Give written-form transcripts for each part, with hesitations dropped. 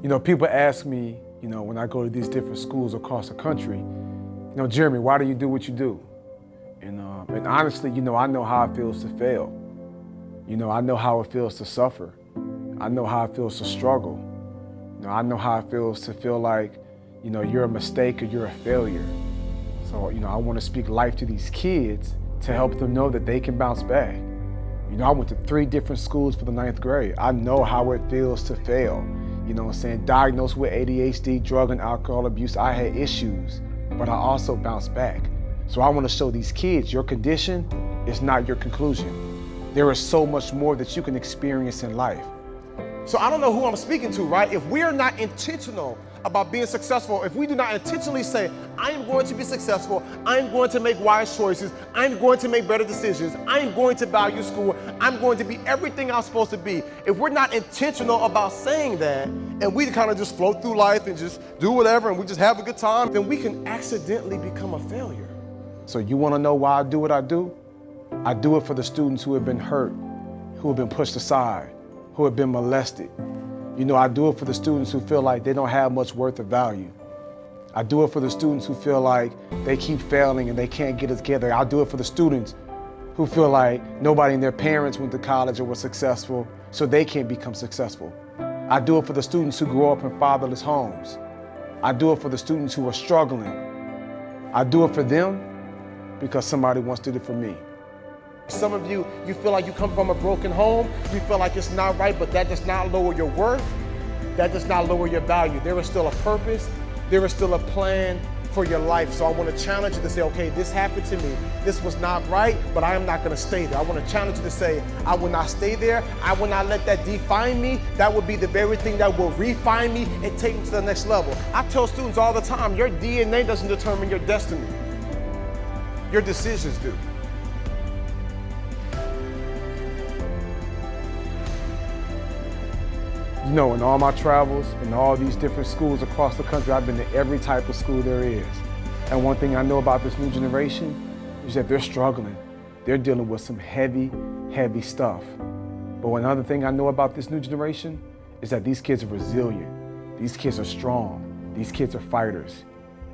You know, people ask me, you know, when I go to these different schools across the country, you know, Jeremy, why do you do what you do? And honestly, you know, I know how it feels to fail. You know, I know how it feels to suffer. I know how it feels to struggle. You know, I know how it feels to feel like, you know, you're a mistake or you're a failure. So, you know, I want to speak life to these kids to help them know that they can bounce back. You know, I went to 3 different schools for the 9th grade. I know how it feels to fail. You know what I'm saying? Diagnosed with ADHD, drug and alcohol abuse. I had issues, but I also bounced back. So I want to show these kids your condition is not your conclusion. There is so much more that you can experience in life. So I don't know who I'm speaking to, right? If we are not intentional about being successful, if we do not intentionally say, I am going to be successful, I'm going to make wise choices, I'm going to make better decisions, I'm going to value school, I'm going to be everything I'm supposed to be. If we're not intentional about saying that, and we kind of just float through life and just do whatever and we just have a good time, then we can accidentally become a failure. So you want to know why I do what I do? I do it for the students who have been hurt, who have been pushed aside, who have been molested. You know, I do it for the students who feel like they don't have much worth of value. I do it for the students who feel like they keep failing and they can't get it together. I do it for the students who feel like nobody in their parents went to college or was successful, so they can't become successful. I do it for the students who grow up in fatherless homes. I do it for the students who are struggling. I do it for them because somebody once did it for me. Some of you feel like you come from a broken home, you feel like it's not right, but that does not lower your worth, that does not lower your value. There is still a purpose, there is still a plan for your life. So I want to challenge you to say, okay, this happened to me, this was not right, but I am not going to stay there. I want to challenge you to say, I will not stay there, I will not let that define me. That will be the very thing that will refine me and take me to the next level. I tell students all the time, your DNA doesn't determine your destiny, your decisions do. You know, in all my travels, in all these different schools across the country, I've been to every type of school there is. And one thing I know about this new generation is that they're struggling. They're dealing with some heavy, heavy stuff. But one other thing I know about this new generation is that these kids are resilient. These kids are strong. These kids are fighters.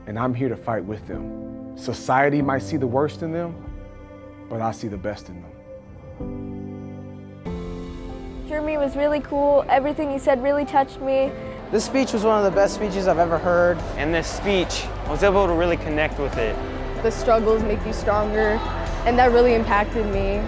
And I'm here to fight with them. Society might see the worst in them, but I see the best in them. Jeremy was really cool. Everything he said really touched me. This speech was one of the best speeches I've ever heard. And this speech, I was able to really connect with it. The struggles make you stronger, and that really impacted me.